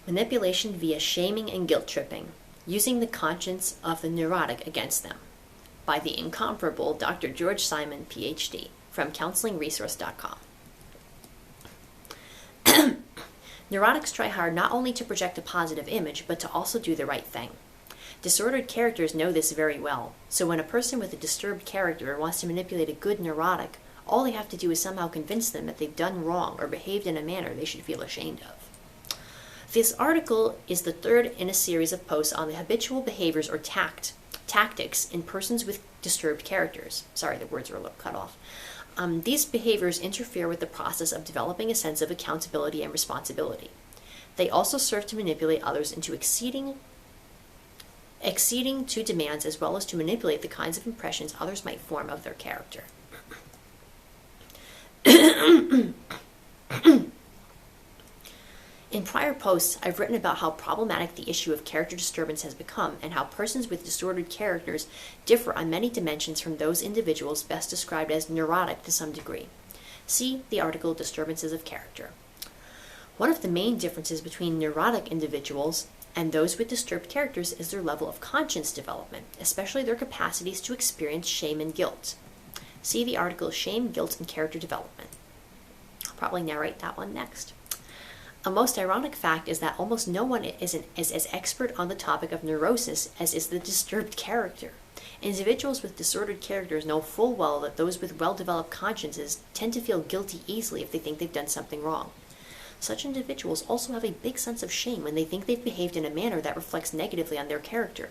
Manipulation via shaming and guilt tripping, using the conscience of the neurotic against them, by the incomparable Dr. George Simon, PhD, from counselingresource.com. Neurotics try hard not only to project a positive image, but to also do the right thing. Disordered characters know this very well, so when a person with a disturbed character wants to manipulate a good neurotic, all they have to do is somehow convince them that they've done wrong or behaved in a manner they should feel ashamed of. This article is the third in a series of posts on the habitual behaviors or tactics in persons with disturbed characters. Sorry, the words are a little cut off. These behaviors interfere with the process of developing a sense of accountability and responsibility. They also serve to manipulate others into exceeding to demands, as well as to manipulate the kinds of impressions others might form of their character. In prior posts, I've written about how problematic the issue of character disturbance has become, and how persons with disordered characters differ on many dimensions from those individuals best described as neurotic to some degree. See the article Disturbances of Character. One of the main differences between neurotic individuals and those with disturbed characters is their level of conscience development, especially their capacities to experience shame and guilt. See the article Shame, Guilt, and Character Development. I'll probably narrate that one next. A most ironic fact is that almost no one is as expert on the topic of neurosis as is the disturbed character. Individuals with disordered characters know full well that those with well-developed consciences tend to feel guilty easily if they think they've done something wrong. Such individuals also have a big sense of shame when they think they've behaved in a manner that reflects negatively on their character.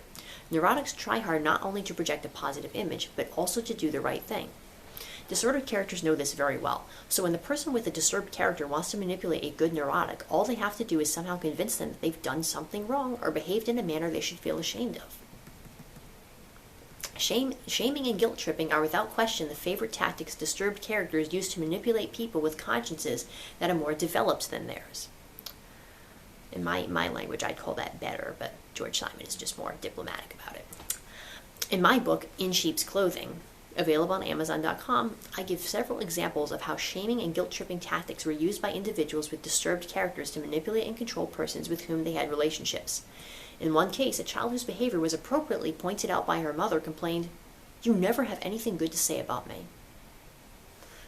Neurotics try hard not only to project a positive image, but also to do the right thing. Disordered characters know this very well, so when the person with a disturbed character wants to manipulate a good neurotic, all they have to do is somehow convince them that they've done something wrong or behaved in a manner they should feel ashamed of. Shaming and guilt tripping are without question the favorite tactics disturbed characters use to manipulate people with consciences that are more developed than theirs. In my language, I'd call that better, but George Simon is just more diplomatic about it. In my book, In Sheep's Clothing, available on Amazon.com, I give several examples of how shaming and guilt-tripping tactics were used by individuals with disturbed characters to manipulate and control persons with whom they had relationships. In one case, a child whose behavior was appropriately pointed out by her mother complained, "You never have anything good to say about me,"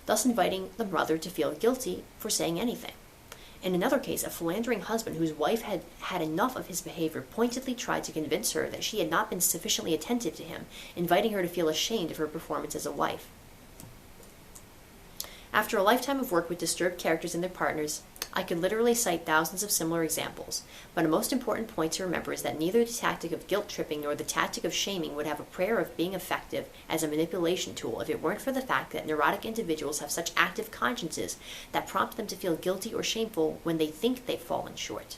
thus inviting the mother to feel guilty for saying anything. In another case, a philandering husband whose wife had had enough of his behavior pointedly tried to convince her that she had not been sufficiently attentive to him, inviting her to feel ashamed of her performance as a wife. After a lifetime of work with disturbed characters and their partners, I could literally cite thousands of similar examples, but a most important point to remember is that neither the tactic of guilt-tripping nor the tactic of shaming would have a prayer of being effective as a manipulation tool if it weren't for the fact that neurotic individuals have such active consciences that prompt them to feel guilty or shameful when they think they've fallen short.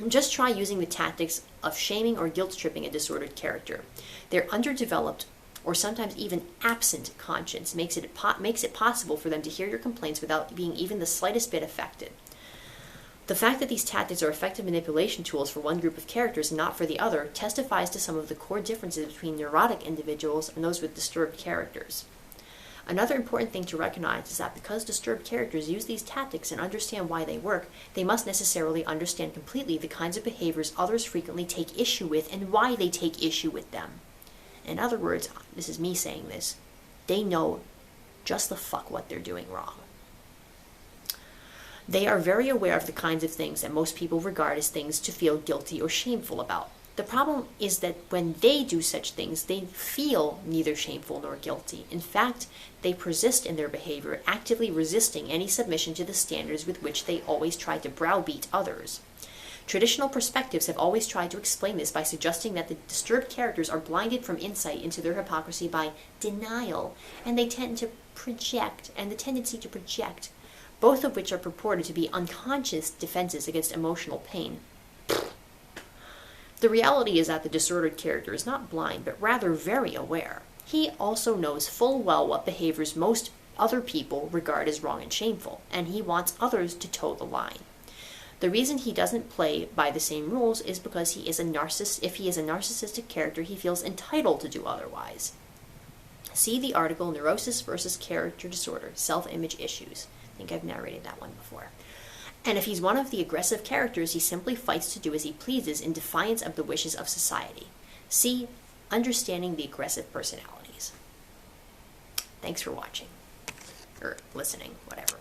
Just try using the tactics of shaming or guilt-tripping a disordered character. Their underdeveloped or sometimes even absent conscience makes it possible for them to hear your complaints without being even the slightest bit affected. The fact that these tactics are effective manipulation tools for one group of characters and not for the other testifies to some of the core differences between neurotic individuals and those with disturbed characters. Another important thing to recognize is that because disturbed characters use these tactics and understand why they work, they must necessarily understand completely the kinds of behaviors others frequently take issue with and why they take issue with them. In other words, this is me saying this, they know just the fuck what they're doing wrong. They are very aware of the kinds of things that most people regard as things to feel guilty or shameful about. The problem is that when they do such things, they feel neither shameful nor guilty. In fact, they persist in their behavior, actively resisting any submission to the standards with which they always try to browbeat others. Traditional perspectives have always tried to explain this by suggesting that the disturbed characters are blinded from insight into their hypocrisy by denial, and the tendency to project, both of which are purported to be unconscious defenses against emotional pain. The reality is that the disordered character is not blind, but rather very aware. He also knows full well what behaviors most other people regard as wrong and shameful, and he wants others to toe the line. The reason he doesn't play by the same rules is because he is a narcissist. If he is a narcissistic character, he feels entitled to do otherwise. See the article Neurosis versus Character Disorder, Self-Image Issues. I think I've narrated that one before. And if he's one of the aggressive characters, he simply fights to do as he pleases in defiance of the wishes of society. See, understanding the aggressive personalities. Thanks for watching. Or listening, whatever.